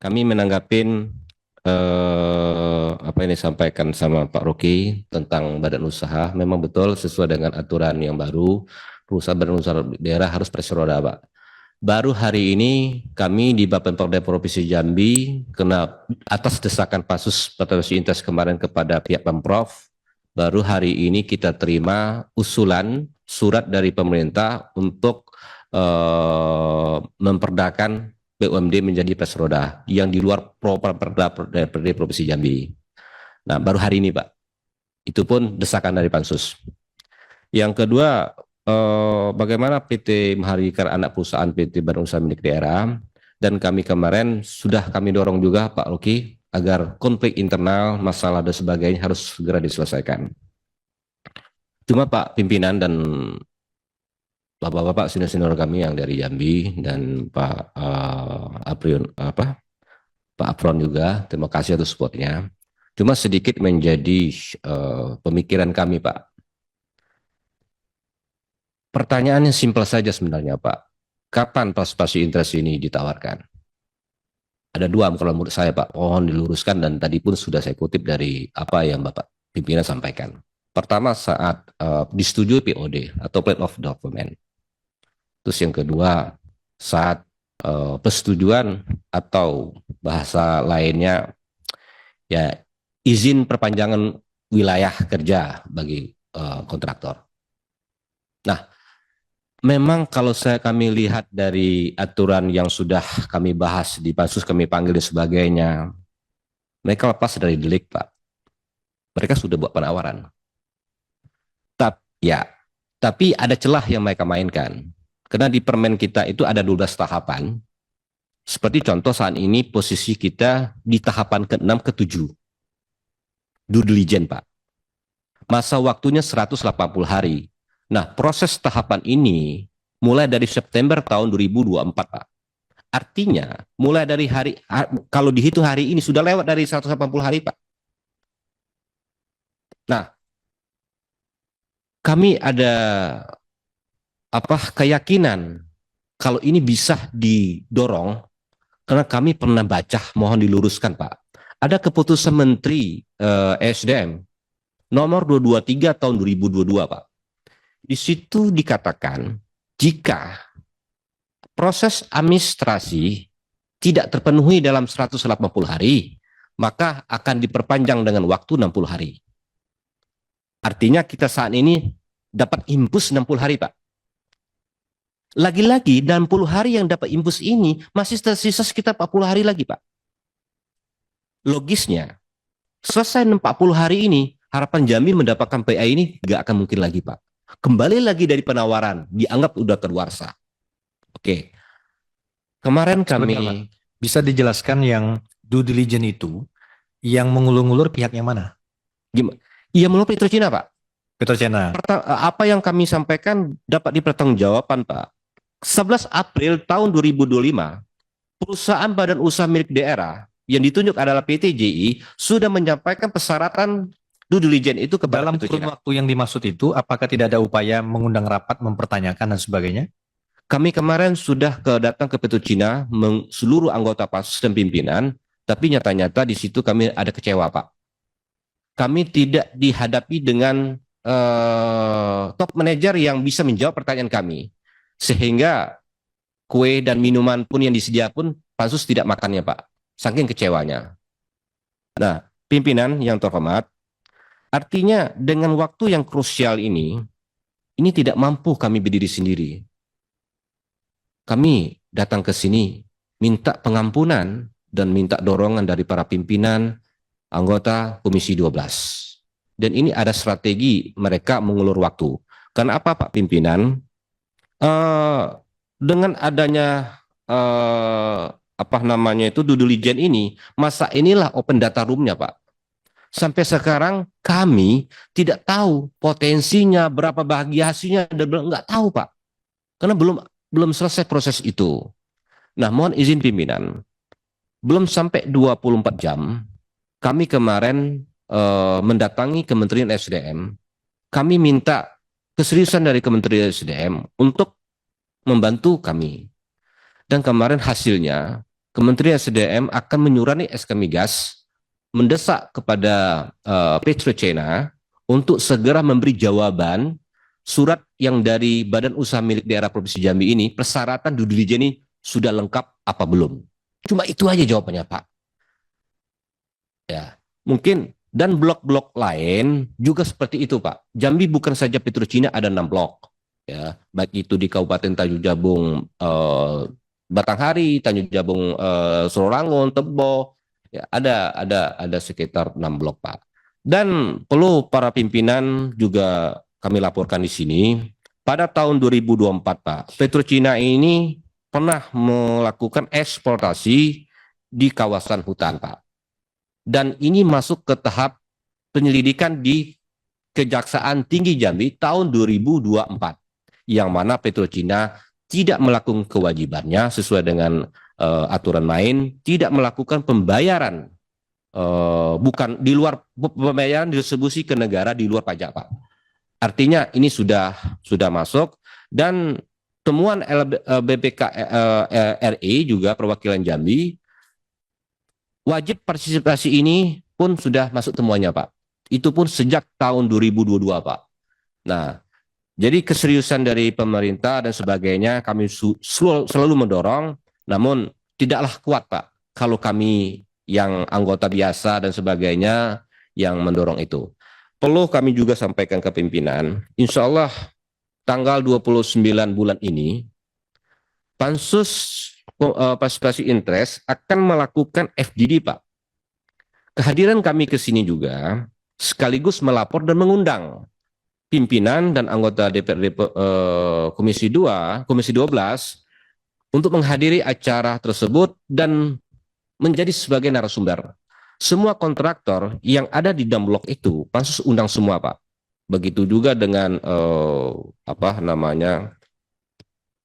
Kami menanggapin apa yang disampaikan sama Pak Rocky tentang badan usaha, memang betul sesuai dengan aturan yang baru, perusahaan badan usaha daerah harus perseroda, Pak. Baru hari ini kami di Bapemperda Provinsi Jambi kena atas desakan Pansus Batasi Intes kemarin kepada pihak Pemprov, baru hari ini kita terima usulan surat dari pemerintah untuk memperdakan BUMD menjadi pesroda yang di luar Perda Provinsi Jambi. Nah, baru hari ini, Pak. Itu pun desakan dari Pansus. Yang kedua, bagaimana PT Mahardikar anak perusahaan PT Badan Usaha Milik Daerah, dan kami kemarin sudah kami dorong juga Pak Rocky agar konflik internal, masalah dan sebagainya harus segera diselesaikan. Cuma Pak pimpinan dan bapak-bapak senior-senior kami yang dari Jambi dan Pak Pak Apron juga, terima kasih atas supportnya. Cuma sedikit menjadi pemikiran kami, Pak. Pertanyaannya simpel saja sebenarnya, Pak. Kapan partisipasi interest ini ditawarkan? Ada dua kalau menurut saya, Pak. Mohon diluruskan dan tadi pun sudah saya kutip dari apa yang Bapak pimpinan sampaikan. Pertama saat disetujui POD atau Plan of Development. Terus yang kedua saat persetujuan atau bahasa lainnya ya izin perpanjangan wilayah kerja bagi kontraktor. Nah, memang kalau kami lihat dari aturan yang sudah kami bahas di pansus, kami panggil dan sebagainya, mereka lepas dari delik, Pak. Mereka sudah buat penawaran. Tapi ada celah yang mereka mainkan. Karena di permen kita itu ada 12 tahapan. Seperti contoh saat ini posisi kita di tahapan ke-6 ke-7. Due diligence, Pak. Masa waktunya 180 hari. Nah, proses tahapan ini mulai dari September tahun 2024, Pak. Artinya, mulai dari kalau dihitung hari ini sudah lewat dari 180 hari, Pak. Nah, kami ada keyakinan kalau ini bisa didorong karena kami pernah baca, mohon diluruskan, Pak. Ada keputusan Menteri SDM nomor 223 tahun 2022, Pak. Di situ dikatakan jika proses administrasi tidak terpenuhi dalam 180 hari, maka akan diperpanjang dengan waktu 60 hari. Artinya kita saat ini dapat impus 60 hari, Pak. Lagi-lagi 60 hari yang dapat impus ini masih tersisa sekitar 40 hari lagi, Pak. Logisnya, selesai 40 hari ini, harapan Jambi mendapatkan PA ini nggak akan mungkin lagi, Pak. Kembali lagi dari penawaran, dianggap udah keluarsa. Oke. Kemarin kami... Bisa dijelaskan yang due diligence itu, yang mengulur-ngulur pihak yang mana? Iya, menurut Petro Cina, Pak. Petro Cina. Apa yang kami sampaikan dapat dipertanggungjawabkan, Pak. 11 April tahun 2025, perusahaan badan usaha milik daerah yang ditunjuk adalah PT JI sudah menyampaikan persyaratan due diligence itu kepada dalam kurun waktu yang dimaksud itu, apakah tidak ada upaya mengundang rapat, mempertanyakan dan sebagainya? Kami kemarin sudah datang ke Petro Cina, seluruh anggota pansus dan pimpinan, tapi nyata-nyata di situ kami ada kecewa, Pak. Kami tidak dihadapi dengan top manajer yang bisa menjawab pertanyaan kami. Sehingga kue dan minuman pun yang disediakan pun pansus tidak makannya, Pak. Saking kecewanya. Nah, pimpinan yang terhormat, artinya dengan waktu yang krusial ini tidak mampu kami berdiri sendiri. Kami datang ke sini minta pengampunan dan minta dorongan dari para pimpinan anggota Komisi 12. Dan ini ada strategi mereka mengulur waktu. Karena apa, Pak pimpinan? Dengan adanya due diligence ini, masa inilah open data room-nya, Pak. Sampai sekarang kami tidak tahu potensinya, berapa bahagia hasilnya, dan nggak tahu, Pak. Karena belum selesai proses itu. Nah, mohon izin pimpinan, belum sampai 24 jam, kami kemarin mendatangi Kementerian SDM, kami minta keseriusan dari Kementerian SDM untuk membantu kami. Dan kemarin hasilnya, Kementerian SDM akan menyurani SK Migas mendesak kepada PetroChina untuk segera memberi jawaban surat yang dari Badan Usaha Milik Daerah Provinsi Jambi ini, persyaratan due diligence ini sudah lengkap apa belum. Cuma itu aja jawabannya, Pak. Ya, mungkin dan blok-blok lain juga seperti itu, Pak. Jambi bukan saja PetroChina, ada 6 blok. Ya, baik itu di Kabupaten Tanjung Jabung, Batanghari, Tanjung Jabung, Sororangun, Tebo, ya ada sekitar 6 blok, Pak. Dan perlu para pimpinan juga kami laporkan di sini, pada tahun 2024, Pak, PetroChina ini pernah melakukan eksploitasi di kawasan hutan, Pak. Dan ini masuk ke tahap penyelidikan di Kejaksaan Tinggi Jambi tahun 2024, yang mana PetroChina tidak melakukan kewajibannya sesuai dengan aturan main, tidak melakukan pembayaran bukan di luar pembayaran distribusi ke negara di luar pajak, Pak. Artinya ini sudah masuk, dan temuan BPK RI juga perwakilan Jambi, wajib partisipasi ini pun sudah masuk temuannya, Pak. Itu pun sejak tahun 2022, Pak. Nah, jadi keseriusan dari pemerintah dan sebagainya kami selalu mendorong, namun tidaklah kuat, Pak, kalau kami yang anggota biasa dan sebagainya yang mendorong itu. Perlu kami juga sampaikan ke pimpinan, insya Allah tanggal 29 bulan ini, Pansus Partisipasi Interest akan melakukan FGD, Pak. Kehadiran kami ke sini juga sekaligus melapor dan mengundang pimpinan dan anggota DPRD Komisi 2, Komisi 12 untuk menghadiri acara tersebut dan menjadi sebagai narasumber. Semua kontraktor yang ada di dalam blok itu Pansus undang semua, Pak. Begitu juga dengan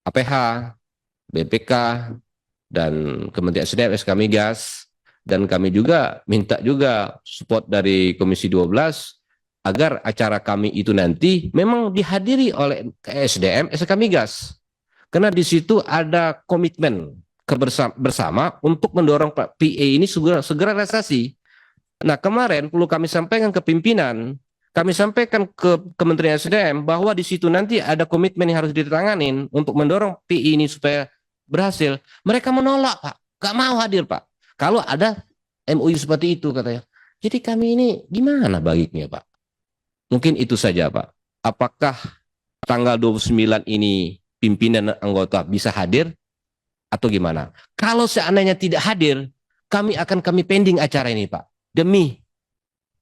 APH, BPK, dan Kementerian SDM, SK Migas, dan kami juga minta juga support dari Komisi 12 agar acara kami itu nanti memang dihadiri oleh SDM, SK Migas. Karena di situ ada komitmen bersama untuk mendorong PA ini segera realisasi. Nah, kemarin perlu kami sampaikan ke pimpinan, kami sampaikan ke Kementerian SDM bahwa di situ nanti ada komitmen yang harus ditanganin untuk mendorong PI ini supaya berhasil. Mereka menolak, Pak. Gak mau hadir, Pak. Kalau ada MOU seperti itu, katanya. Jadi kami ini gimana baiknya, Pak? Mungkin itu saja, Pak. Apakah tanggal 29 ini pimpinan anggota bisa hadir atau gimana? Kalau seandainya tidak hadir, kami pending acara ini, Pak. Demi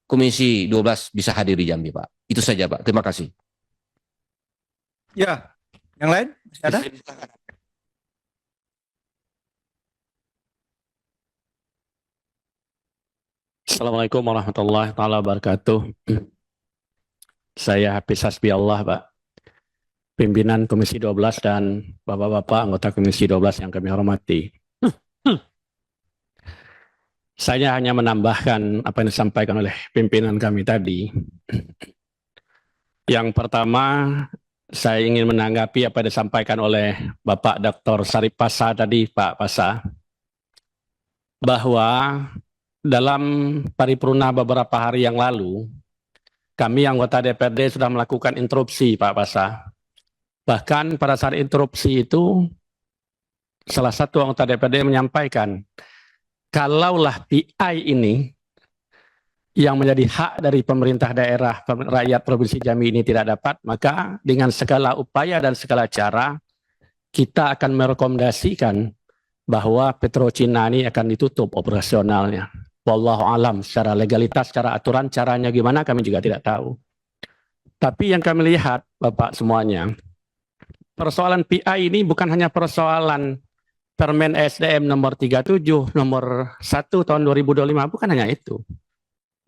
Komisi 12 bisa hadir di Jambi, Pak. Itu saja, Pak. Terima kasih. Ya, yang lain masih ada? Assalamualaikum warahmatullahi wabarakatuh. Saya Hafiz Hasbi Allah, Pak. Pimpinan Komisi 12 dan Bapak-Bapak anggota Komisi 12 yang kami hormati. Saya hanya menambahkan apa yang disampaikan oleh pimpinan kami tadi. Yang pertama, saya ingin menanggapi apa yang disampaikan oleh Bapak Dr. Sarip Pasa tadi, Pak Pasa, bahwa dalam paripurna beberapa hari yang lalu, kami anggota DPRD sudah melakukan interupsi, Pak Pasa. Bahkan pada saat interupsi itu, salah satu anggota DPRD menyampaikan, kalaulah PI ini yang menjadi hak dari pemerintah daerah, rakyat Provinsi Jambi ini tidak dapat, maka dengan segala upaya dan segala cara, kita akan merekomendasikan bahwa PetroChina ini akan ditutup operasionalnya. Wallahu alam, secara legalitas, secara aturan, caranya gimana kami juga tidak tahu. Tapi yang kami lihat, Bapak semuanya, persoalan PI ini bukan hanya persoalan Permen SDM nomor 37, nomor 1 tahun 2025, bukan hanya itu.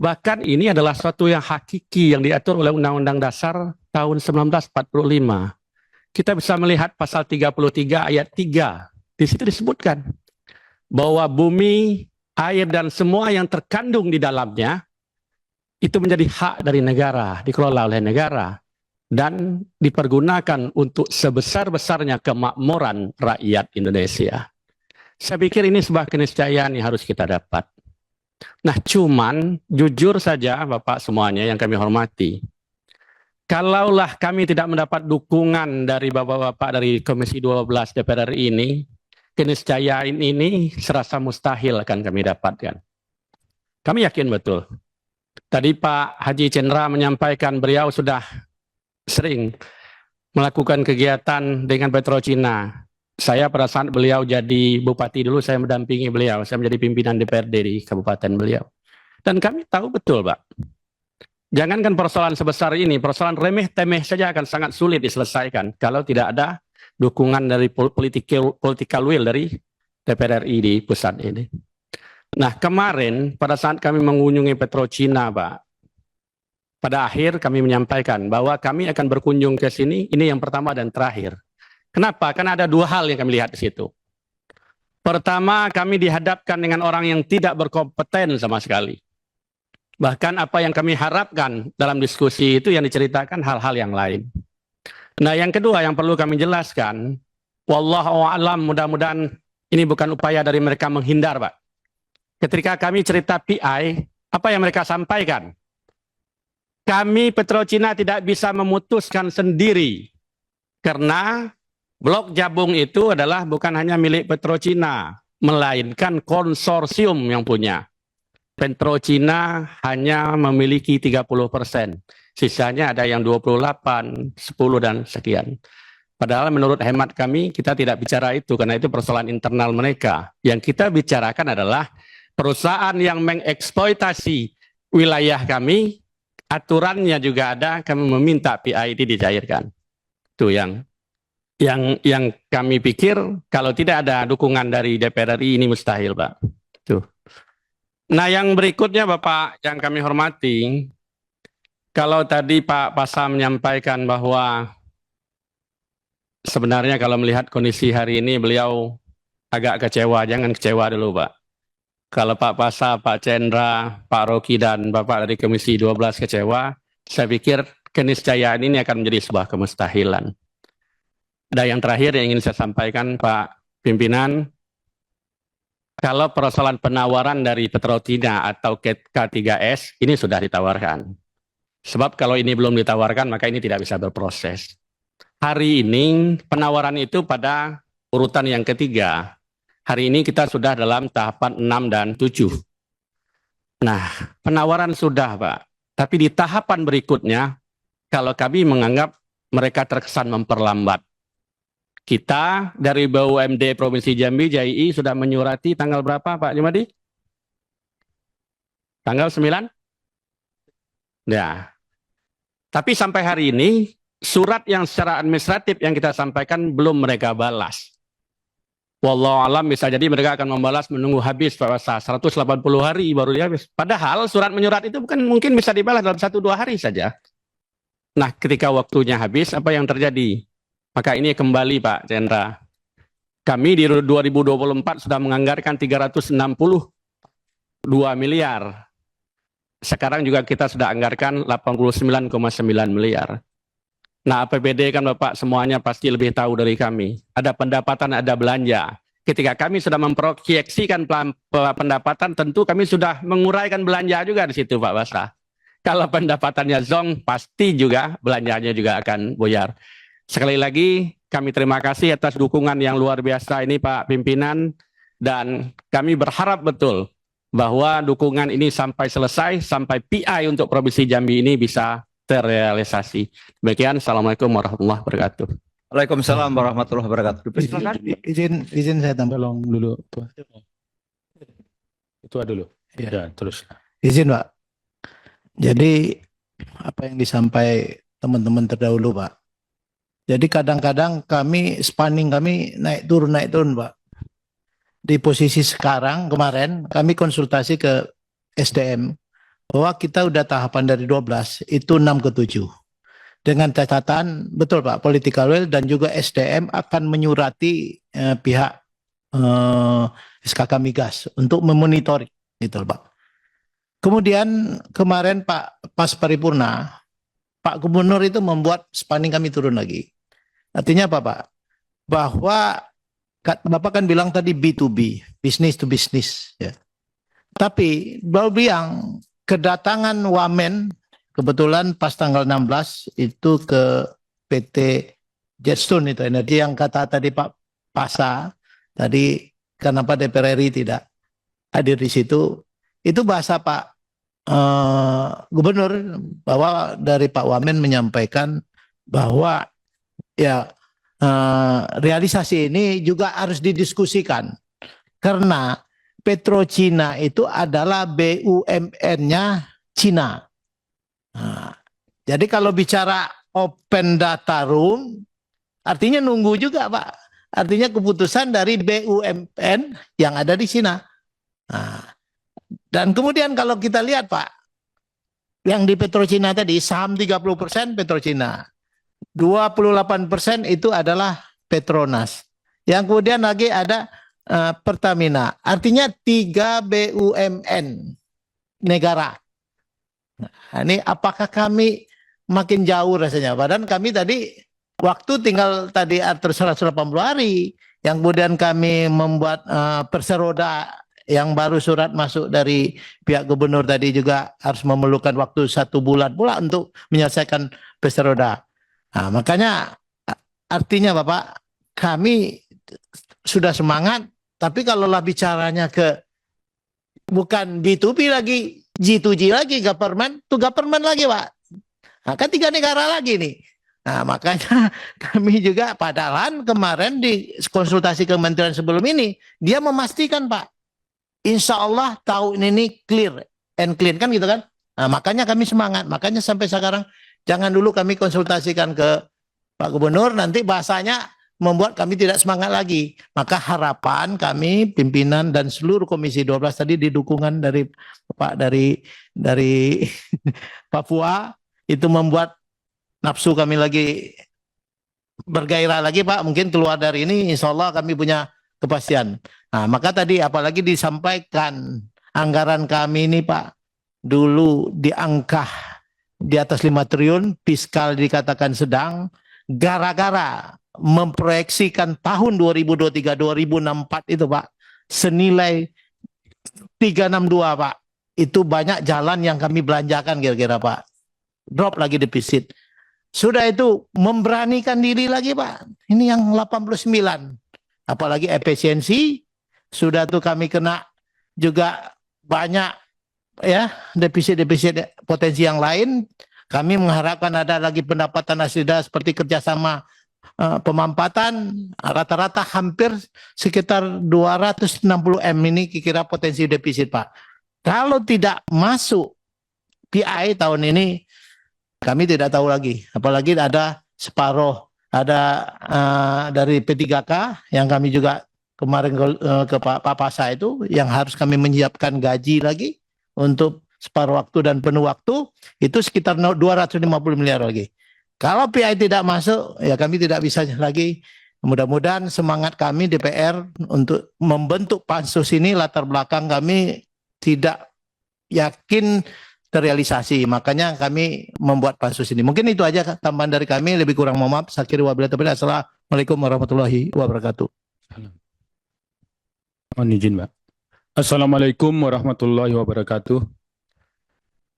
Bahkan ini adalah suatu yang hakiki yang diatur oleh Undang-Undang Dasar tahun 1945. Kita bisa melihat pasal 33 ayat 3. Di situ disebutkan bahwa bumi, air, dan semua yang terkandung di dalamnya itu menjadi hak dari negara, dikelola oleh negara, dan dipergunakan untuk sebesar-besarnya kemakmuran rakyat Indonesia. Saya pikir ini sebuah keniscayaan yang harus kita dapat. Nah, cuman jujur saja Bapak semuanya yang kami hormati, kalaulah kami tidak mendapat dukungan dari Bapak-Bapak dari Komisi 12 DPR RI ini, keniscayaan ini serasa mustahil akan kami dapatkan. Kami yakin betul. Tadi Pak Haji Cendra menyampaikan beliau sudah sering melakukan kegiatan dengan Petrochina. Saya pada saat beliau jadi bupati dulu, saya mendampingi beliau. Saya menjadi pimpinan DPRD di kabupaten beliau. Dan kami tahu betul, Pak. Jangankan persoalan sebesar ini, persoalan remeh-temeh saja akan sangat sulit diselesaikan kalau tidak ada dukungan dari political will dari DPR RI di pusat ini. Nah, kemarin pada saat kami mengunjungi Petrochina, Pak, pada akhir kami menyampaikan bahwa kami akan berkunjung ke sini, ini yang pertama dan terakhir. Kenapa? Karena ada dua hal yang kami lihat di situ. Pertama, kami dihadapkan dengan orang yang tidak berkompeten sama sekali. Bahkan apa yang kami harapkan dalam diskusi itu yang diceritakan hal-hal yang lain. Nah, yang kedua yang perlu kami jelaskan, wallahu a'lam, mudah-mudahan ini bukan upaya dari mereka menghindar, Pak. Ketika kami cerita PI, apa yang mereka sampaikan? Kami Petrochina tidak bisa memutuskan sendiri karena Blok Jabung itu adalah bukan hanya milik Petrochina, melainkan konsorsium yang punya. Petrochina hanya memiliki 30%. Sisanya ada yang 28, 10 dan sekian. Padahal menurut hemat kami kita tidak bicara itu karena itu persoalan internal mereka. Yang kita bicarakan adalah perusahaan yang mengeksploitasi wilayah kami, aturannya juga ada, kami meminta PID dicairkan. Itu yang kami pikir kalau tidak ada dukungan dari DPR RI ini mustahil, Pak. Tuh. Nah, yang berikutnya Bapak yang kami hormati, kalau tadi Pak Pasa menyampaikan bahwa sebenarnya kalau melihat kondisi hari ini beliau agak kecewa, jangan kecewa dulu, Pak. Kalau Pak Pasa, Pak Cendra, Pak Rocky dan Bapak dari Komisi 12 kecewa, saya pikir keniscayaan ini akan menjadi sebuah kemustahilan. Dan yang terakhir yang ingin saya sampaikan Pak Pimpinan, kalau persoalan penawaran dari Petrochina atau K3S ini sudah ditawarkan. Sebab kalau ini belum ditawarkan maka ini tidak bisa berproses. Hari ini penawaran itu pada urutan yang ketiga. Hari ini kita sudah dalam tahapan 6 dan 7. Nah, penawaran sudah, Pak. Tapi di tahapan berikutnya, kalau kami menganggap mereka terkesan memperlambat. Kita dari BUMD Provinsi Jambi, JII, sudah menyurati tanggal berapa Pak Jumadi? Tanggal 9? Ya. Tapi sampai hari ini, surat yang secara administratif yang kita sampaikan belum mereka balas. Wallahu alam bisa jadi mereka akan membalas menunggu habis Pak Wasa, 180 hari baru habis. Padahal surat menyurat itu bukan mungkin bisa dibalas dalam 1-2 hari saja. Nah, ketika waktunya habis, apa yang terjadi? Maka ini kembali Pak Cendra. Kami di 2024 sudah menganggarkan 362 miliar. Sekarang juga kita sudah anggarkan 89,9 miliar. Nah, APBD kan Bapak semuanya pasti lebih tahu dari kami. Ada pendapatan, ada belanja. Ketika kami sudah memproyeksikan pendapatan, tentu kami sudah menguraikan belanja juga di situ Pak Basa. Kalau pendapatannya zong, pasti juga belanjanya juga akan buyar. Sekali lagi kami terima kasih atas dukungan yang luar biasa ini Pak Pimpinan, dan kami berharap betul bahwa dukungan ini sampai selesai, sampai PI untuk Provinsi Jambi ini bisa terrealisasi. Demikian, Assalamualaikum warahmatullahi wabarakatuh. Waalaikumsalam warahmatullahi wabarakatuh. Izin saya tolong dulu. Itu dulu. Ya. Terus. Izin Pak. Jadi apa yang disampaikan teman-teman terdahulu Pak. Jadi kadang-kadang spanning kami naik turun Pak. Di posisi sekarang kemarin kami konsultasi ke SDM bahwa kita udah tahapan dari 12 itu 6 ke 7. Dengan catatan betul Pak, political will dan juga SDM akan menyurati pihak SKK Migas untuk memonitoring gitu Pak. Kemudian kemarin Pak pas paripurna Pak Gubernur itu membuat spanning kami turun lagi. Artinya apa Pak? Bahwa Bapak kan bilang tadi B2B, business to business. Ya. Tapi Bapak bilang kedatangan Wamen, kebetulan pas tanggal 16 itu ke PT Jetstone itu energi yang kata tadi Pak Pasa, tadi kenapa DPR RI tidak hadir di situ, itu bahasa Pak Gubernur bahwa dari Pak Wamen menyampaikan bahwa ya realisasi ini juga harus didiskusikan karena PetroCina itu adalah BUMN-nya Cina. Nah, jadi kalau bicara open data room, artinya nunggu juga Pak. Artinya keputusan dari BUMN yang ada di Cina. Nah, dan kemudian kalau kita lihat Pak, yang di PetroCina tadi saham 30% PetroCina. 28% itu adalah Petronas. Yang kemudian lagi ada Pertamina. Artinya 3 BUMN negara. Nah, ini apakah kami makin jauh rasanya? Padahal kami tadi waktu tinggal tadi atur 180 hari. Yang kemudian kami membuat perseroda yang baru surat masuk dari pihak gubernur tadi juga harus memerlukan waktu 1 bulan pula untuk menyelesaikan perseroda. Nah, makanya artinya Bapak, kami sudah semangat, tapi kalaulah bicaranya ke bukan B2B lagi, G2G lagi, government to government lagi Pak. Nah, kan 3 negara lagi nih. Nah, makanya kami juga padahal kemarin di konsultasi kementerian sebelum ini, dia memastikan Pak, insya Allah tahun ini clear and clean kan gitu kan. Nah, makanya kami semangat, makanya sampai sekarang jangan dulu kami konsultasikan ke Pak Gubernur, nanti bahasanya membuat kami tidak semangat lagi. Maka harapan kami, pimpinan dan seluruh Komisi 12 tadi di dukungan dari Pak dari Papua, itu membuat nafsu kami lagi bergairah lagi Pak. Mungkin keluar dari ini insya Allah kami punya kepastian. Nah, maka tadi apalagi disampaikan anggaran kami ini Pak, dulu di angka di atas 5 triliun, fiskal dikatakan sedang, gara-gara memproyeksikan tahun 2023-2064 itu Pak, senilai 362 Pak, itu banyak jalan yang kami belanjakan kira-kira Pak, drop lagi defisit. Sudah itu memberanikan diri lagi Pak, ini yang 89, apalagi efisiensi, sudah tuh kami kena juga banyak ya defisit potensi yang lain. Kami mengharapkan ada lagi pendapatan asli daerah seperti kerjasama pemampatan, rata-rata hampir sekitar 260 M ini kira-kira potensi defisit Pak. Kalau tidak masuk PI tahun ini kami tidak tahu lagi, apalagi ada separuh ada dari P3K yang kami juga kemarin ke Pak Pasa itu yang harus kami menyiapkan gaji lagi untuk separuh waktu dan penuh waktu, itu sekitar 250 miliar lagi. Kalau PI tidak masuk, ya kami tidak bisa lagi. Mudah-mudahan semangat kami DPR untuk membentuk pansus ini, latar belakang kami tidak yakin terrealisasi. Makanya kami membuat pansus ini. Mungkin itu aja tambahan dari kami, lebih kurang mohon maaf. Saya kira wabillahi taufiq. Assalamualaikum warahmatullahi wabarakatuh. Mohon izin, Mbak. Assalamualaikum warahmatullahi wabarakatuh.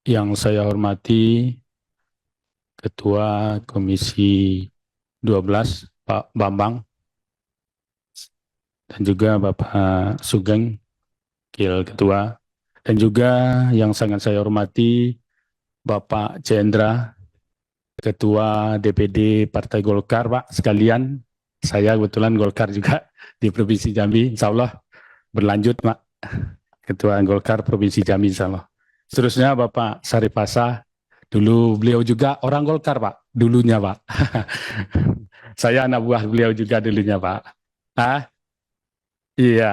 Yang saya hormati Ketua Komisi 12 Pak Bambang dan juga Bapak Sugeng, Wakil Ketua, dan juga yang sangat saya hormati Bapak Cendra, Ketua DPD Partai Golkar, Pak, sekalian. Saya kebetulan Golkar juga di Provinsi Jambi, insya Allah berlanjut, Pak. Ketua Golkar Provinsi Jambi, insya Allah. Seterusnya Bapak Saripasa, dulu beliau juga orang Golkar, Pak, dulunya, Pak. Saya anak buah beliau juga dulunya, Pak. Iya,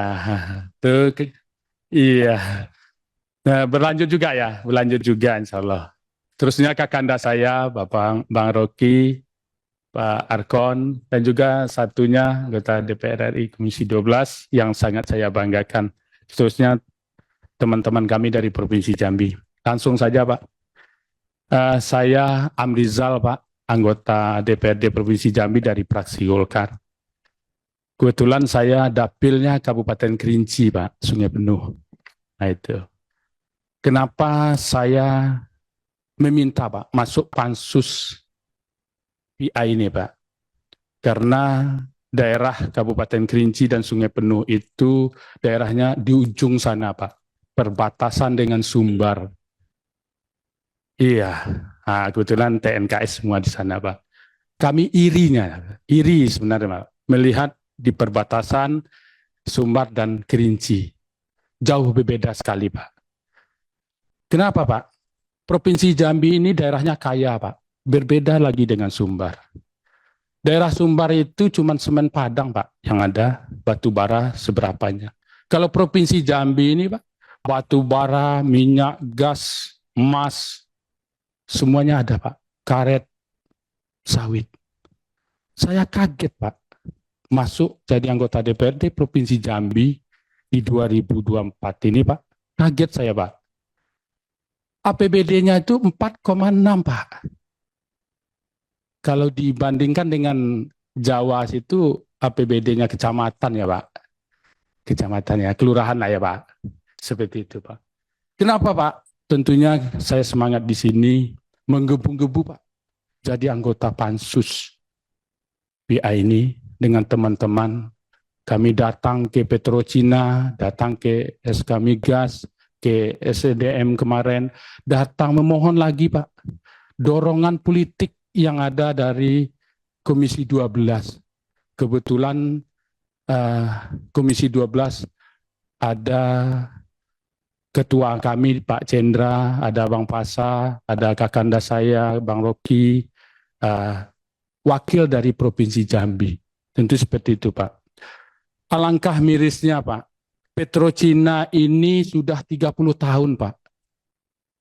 tuh, iya. Nah, berlanjut juga ya, berlanjut juga, insya Allah. Terusnya kakanda saya, Bapak Bang Rocky, Pak Arkon, dan juga satunya anggota DPR RI Komisi 12 yang sangat saya banggakan. Seterusnya teman-teman kami dari Provinsi Jambi. Langsung saja Pak. Saya Amrizal Pak, anggota DPRD Provinsi Jambi dari fraksi Golkar. Kebetulan saya dapilnya Kabupaten Kerinci, Pak, Sungai Penuh. Nah itu. Kenapa saya meminta, Pak, masuk pansus PI ini, Pak? Karena daerah Kabupaten Kerinci dan Sungai Penuh itu daerahnya di ujung sana, Pak. Perbatasan dengan Sumbar. Iya, nah, kebetulan TNKS semua di sana, Pak. Kami iri sebenarnya, Pak, melihat di perbatasan Sumbar dan Kerinci. Jauh berbeda sekali, Pak. Kenapa, Pak? Provinsi Jambi ini daerahnya kaya, Pak. Berbeda lagi dengan Sumbar. Daerah Sumbar itu cuma semen padang, Pak, yang ada batu bara seberapanya. Kalau Provinsi Jambi ini, Pak, batu bara, minyak, gas, emas, semuanya ada, Pak. Karet, sawit. Saya kaget, Pak, masuk jadi anggota DPRD Provinsi Jambi di 2024 ini, Pak. Kaget saya, Pak. APBD-nya itu 4,6, Pak. Kalau dibandingkan dengan Jawa itu APBD-nya kecamatan ya, Pak. Kecamatan ya, kelurahan lah ya, Pak. Seperti itu, Pak. Kenapa, Pak? Tentunya saya semangat di sini menggebu-gebu, Pak. Jadi anggota pansus PI ini dengan teman-teman. Kami datang ke Petrocina, datang ke SK Migas, ke SDM kemarin, datang memohon lagi, Pak. Dorongan politik yang ada dari Komisi 12. Kebetulan Komisi 12 ada ketua kami Pak Cendra, ada Bang Pasa, ada kakanda saya Bang Rocky, wakil dari Provinsi Jambi. Tentu seperti itu, Pak. Alangkah mirisnya, Pak. Petrocina ini sudah 30 tahun, Pak,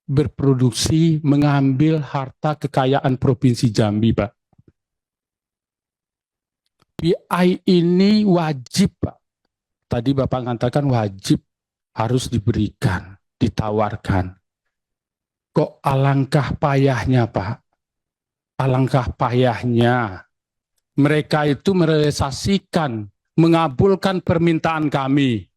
berproduksi mengambil harta kekayaan Provinsi Jambi, Pak. PI ini wajib, Pak. Tadi Bapak mengatakan wajib, harus diberikan, ditawarkan. Kok alangkah payahnya, Pak? Alangkah payahnya. Mereka itu merealisasikan, mengabulkan permintaan kami.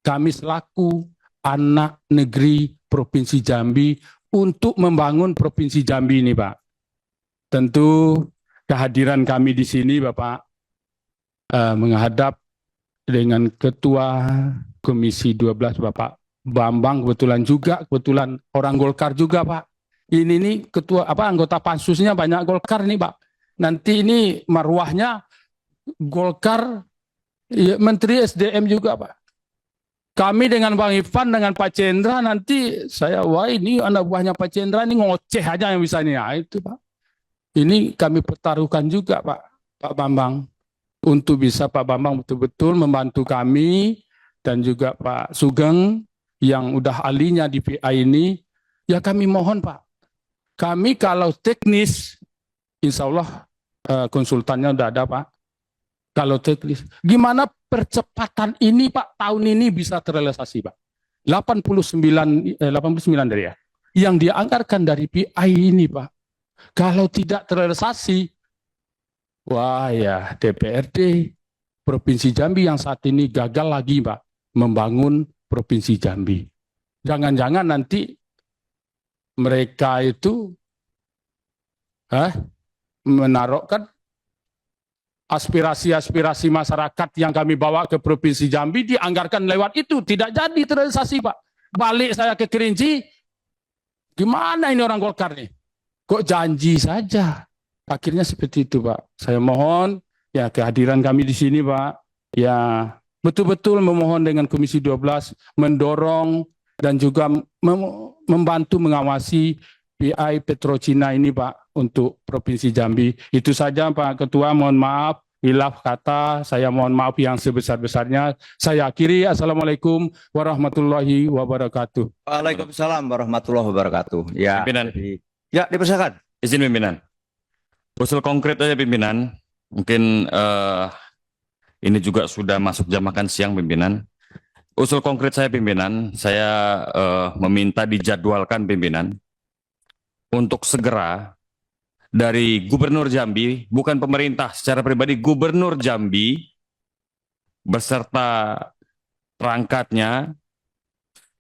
Kami selaku anak negeri Provinsi Jambi untuk membangun Provinsi Jambi ini, Pak. Tentu kehadiran kami di sini, Bapak, menghadap dengan Ketua Komisi 12, Bapak Bambang, kebetulan orang Golkar juga, Pak. Ini nih ketua anggota pansusnya banyak Golkar nih, Pak. Nanti ini marwahnya Golkar, ya, Menteri SDM juga, Pak. Kami dengan Bang Ivan, dengan Pak Cendra, nanti saya, wah ini anak buahnya Pak Cendra ini ngoceh aja yang bisa ini. Nah, itu, Pak. Ini kami pertaruhkan juga, Pak Bambang. Untuk bisa Pak Bambang betul-betul membantu kami dan juga Pak Sugeng yang udah ahlinya di PI ini. Ya kami mohon, Pak. Kami kalau teknis, insya Allah konsultannya udah ada, Pak. Kalau teknis, gimana percepatan ini, Pak, tahun ini bisa terrealisasi, Pak? 89 dari ya, yang dianggarkan dari PI ini, Pak. Kalau tidak terrealisasi, wah ya DPRD Provinsi Jambi yang saat ini gagal lagi, Pak, membangun Provinsi Jambi. Jangan-jangan nanti mereka itu menaruhkan aspirasi-aspirasi masyarakat yang kami bawa ke Provinsi Jambi dianggarkan lewat itu, tidak jadi terrealisasi, Pak. Balik saya ke Kerinci, gimana ini orang Golkar nih? Kok janji saja? Akhirnya seperti itu, Pak. Saya mohon ya kehadiran kami di sini, Pak. Ya betul-betul memohon dengan Komisi 12 mendorong dan juga membantu mengawasi PI Petrocina ini, Pak, untuk Provinsi Jambi. Itu saja, Pak Ketua. Mohon maaf, hilaf kata. Saya mohon maaf yang sebesar-besarnya. Saya akhiri. Assalamualaikum warahmatullahi wabarakatuh. Waalaikumsalam warahmatullahi wabarakatuh. Ya, Pimpinan. ya dipersilakan. Izin pimpinan. Usul konkret aja pimpinan. Mungkin ini juga sudah masuk jam makan siang pimpinan. Usul konkret saya pimpinan, saya meminta dijadwalkan pimpinan untuk segera dari Gubernur Jambi, bukan pemerintah secara pribadi, Gubernur Jambi beserta perangkatnya,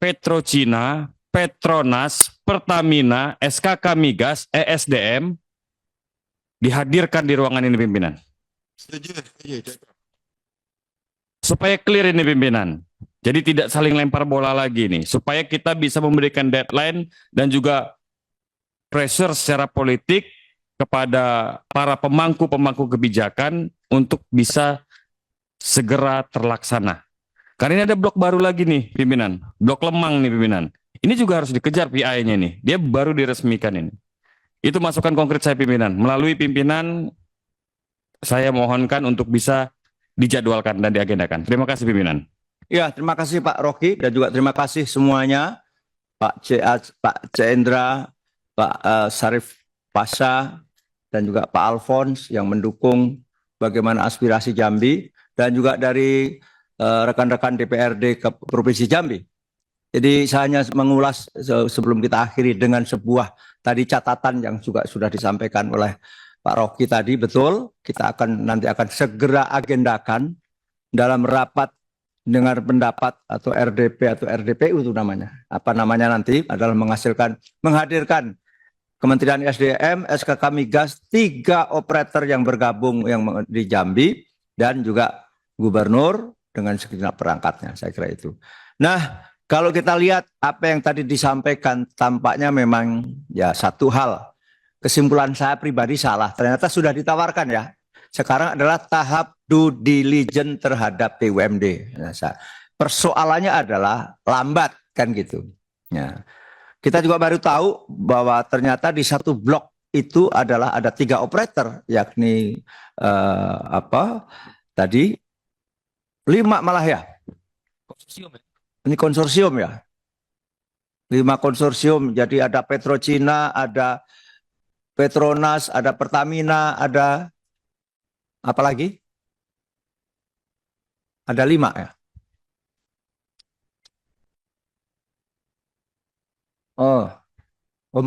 Petrocina, Petronas, Pertamina, SKK Migas, ESDM dihadirkan di ruangan ini pimpinan. Supaya clear ini pimpinan. Jadi tidak saling lempar bola lagi nih. Supaya kita bisa memberikan deadline dan juga pressure secara politik kepada para pemangku-pemangku kebijakan untuk bisa segera terlaksana. Karena ini ada blok baru lagi nih pimpinan. Blok Lemang nih pimpinan. Ini juga harus dikejar PI-nya nih. Dia baru diresmikan ini. Itu masukan konkret saya pimpinan. Melalui pimpinan saya mohonkan untuk bisa dijadwalkan dan diagendakan. Terima kasih pimpinan. Ya, terima kasih Pak Rocky dan juga terima kasih semuanya, Pak Cendra, Pak Sarif Pasha, dan juga Pak Alphonse yang mendukung bagaimana aspirasi Jambi, dan juga dari rekan-rekan DPRD ke Provinsi Jambi. Jadi saya hanya mengulas sebelum kita akhiri dengan sebuah tadi catatan yang juga sudah disampaikan oleh Pak Rocky tadi. Betul, kita nanti akan segera agendakan dalam rapat dengar pendapat atau RDP atau RDPU itu namanya. Apa namanya nanti adalah menghadirkan Kementerian SDM, SKK Migas, 3 operator yang bergabung yang di Jambi, dan juga gubernur dengan segenap perangkatnya, saya kira itu. Nah, kalau kita lihat apa yang tadi disampaikan, tampaknya memang ya satu hal. Kesimpulan saya pribadi salah, ternyata sudah ditawarkan ya. Sekarang adalah tahap due diligence terhadap BUMD. Nah, persoalannya adalah lambat kan gitu. Ya. Kita juga baru tahu bahwa ternyata di satu blok itu adalah ada 3 operator, yakni tadi 5 malah ya. Ini konsorsium ya. 5 konsorsium, jadi ada Petrocina, ada Petronas, ada Pertamina, ada apa lagi? Ada 5 ya. Oh, 4.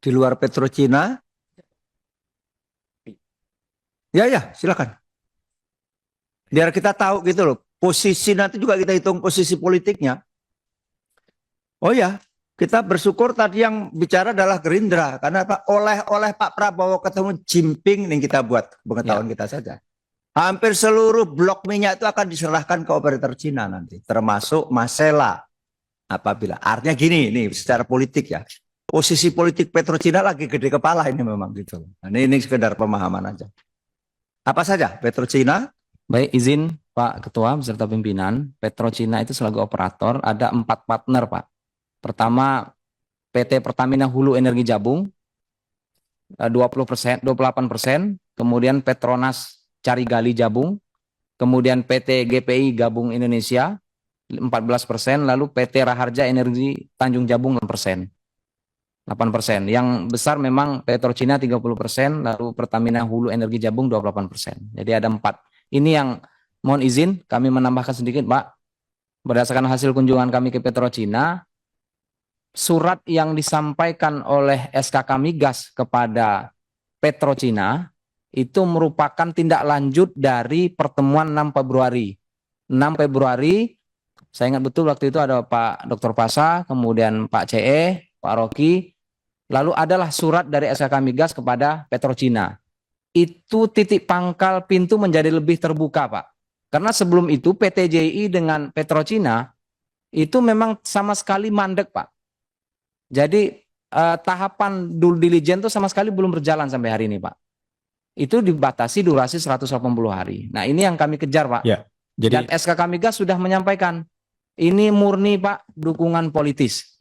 Di luar Petrocina. Ya, silakan. Biar kita tahu gitu loh. Posisi nanti juga kita hitung posisi politiknya. Oh ya, kita bersyukur tadi yang bicara adalah Gerindra, karena apa? Oleh Pak Prabowo ketemu Jinping yang kita buat pengetahuan kita saja. Hampir seluruh blok minyak itu akan diserahkan ke operator Cina nanti, termasuk Masela. Apabila artinya gini, nih secara politik ya, posisi politik Petrocina lagi gede kepala ini memang gitu. Nah, ini sekedar pemahaman aja. Apa saja Petrocina? Baik, izin Pak Ketua beserta pimpinan, Petrocina itu selaku operator ada 4 partner Pak. Pertama, PT Pertamina Hulu Energi Jabung 20%, 28%, kemudian Petronas Carigali Jabung, kemudian PT GPI Gabung Indonesia 14%, lalu PT Raharja Energi Tanjung Jabung 6%. 8%. Yang besar memang Petrocina 30%, lalu Pertamina Hulu Energi Jabung 28%. Jadi ada 4. Ini yang mohon izin kami menambahkan sedikit Pak. Berdasarkan hasil kunjungan kami ke Petrocina, surat yang disampaikan oleh SKK Migas kepada Petrocina itu merupakan tindak lanjut dari pertemuan 6 Februari. 6 Februari, saya ingat betul waktu itu ada Pak Dr. Pasha, kemudian Pak CE, Pak Rocky, lalu adalah surat dari SKK Migas kepada Petrocina. Itu titik pangkal pintu menjadi lebih terbuka Pak. Karena sebelum itu PTJI dengan Petrocina itu memang sama sekali mandek Pak. Jadi tahapan due diligence itu sama sekali belum berjalan sampai hari ini Pak. Itu dibatasi durasi 180 hari. Nah ini yang kami kejar Pak. Ya, jadi dan SKK Migas sudah menyampaikan ini murni Pak dukungan politis.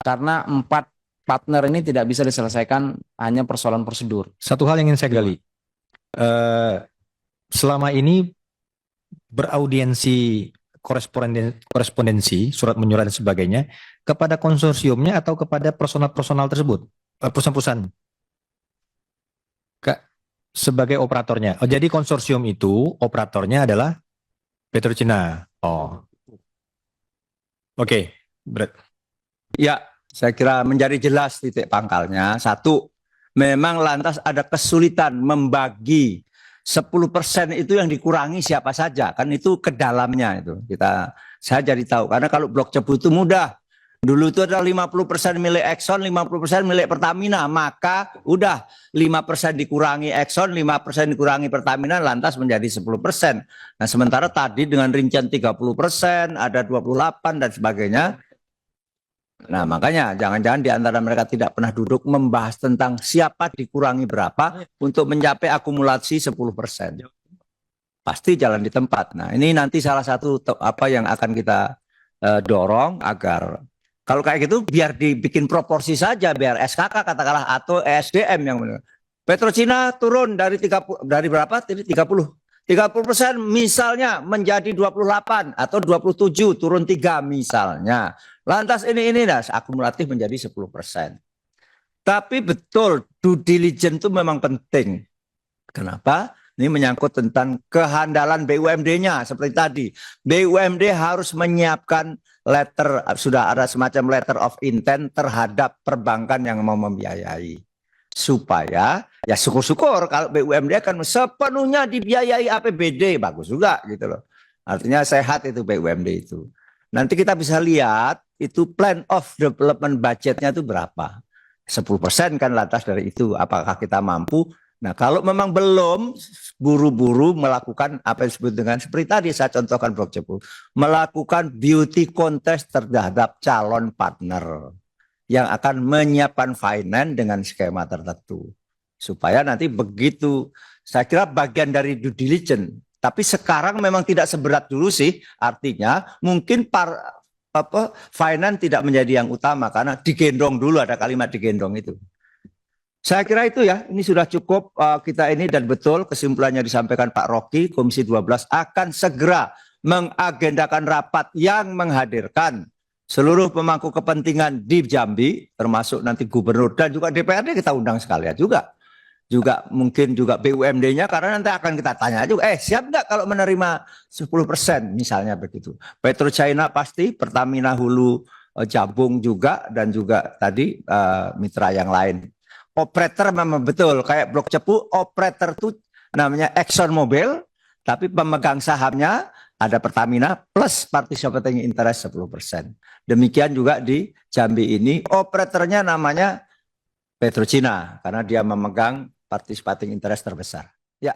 Karena 4 partner ini tidak bisa diselesaikan hanya persoalan prosedur. satu hal yang ingin saya gali. Selama ini beraudiensi korespondensi, surat menyurat dan sebagainya kepada konsorsiumnya atau kepada personal-personal tersebut, perusahaan-perusahaan sebagai operatornya. Oh, jadi konsorsium itu operatornya adalah Petrocina. Oh, oke. Ya, saya kira menjadi jelas titik pangkalnya. 1, memang lantas ada kesulitan membagi 10% itu yang dikurangi siapa saja, kan itu ke dalamnya itu saya jadi tahu. Karena kalau blok Cepu itu mudah. Dulu itu adalah 50% milik Exxon, 50% milik Pertamina, maka udah 5% dikurangi Exxon, 5% dikurangi Pertamina, lantas menjadi 10%. Nah, sementara tadi dengan rincian 30%, ada 28 dan sebagainya. Nah, makanya jangan-jangan di antara mereka tidak pernah duduk membahas tentang siapa dikurangi berapa untuk mencapai akumulasi 10%. Pasti jalan di tempat. Nah, ini nanti salah satu apa yang akan kita dorong agar kalau kayak gitu biar dibikin proporsi saja, biar SKK katakanlah atau ESDM yang benar. Petrochina turun dari 30 dari berapa? 30%. 30% misalnya menjadi 28 atau 27, turun 3 misalnya. Lantas ini dah akumulatif menjadi 10%. Tapi betul due diligence itu memang penting. Kenapa? Ini menyangkut tentang kehandalan BUMD-nya seperti tadi. BUMD harus menyiapkan letter, sudah ada semacam letter of intent terhadap perbankan yang mau membiayai. Supaya ya syukur-syukur kalau BUMD akan sepenuhnya dibiayai APBD, bagus juga gitu loh. Artinya sehat itu BUMD itu. Nanti kita bisa lihat itu plan of development budgetnya itu berapa. 10% kan lantas dari itu, apakah kita mampu? Nah, kalau memang belum, buru-buru melakukan apa yang disebut dengan seperti tadi saya contohkan blok Cepu, melakukan beauty contest terhadap calon partner yang akan menyiapkan finance dengan skema tertentu. Supaya nanti begitu, saya kira bagian dari due diligence. Tapi sekarang memang tidak seberat dulu sih, artinya mungkin finance tidak menjadi yang utama karena digendong dulu, ada kalimat digendong itu. Saya kira itu ya, ini sudah cukup kita ini dan betul kesimpulannya disampaikan Pak Rocky, Komisi 12 akan segera mengagendakan rapat yang menghadirkan seluruh pemangku kepentingan di Jambi, termasuk nanti gubernur dan juga DPRD kita undang sekalian juga. Juga mungkin juga BUMD-nya karena nanti akan kita tanya juga, siap nggak kalau menerima 10% misalnya begitu. Petrochina pasti, Pertamina Hulu Jabung juga dan juga tadi mitra yang lain. Operator memang betul kayak blok Cepu, operator itu namanya Exxon Mobil, tapi pemegang sahamnya ada Pertamina plus participating interest 10%. Demikian juga di Jambi ini operatornya namanya Petrochina karena dia memegang participating interest terbesar. Ya.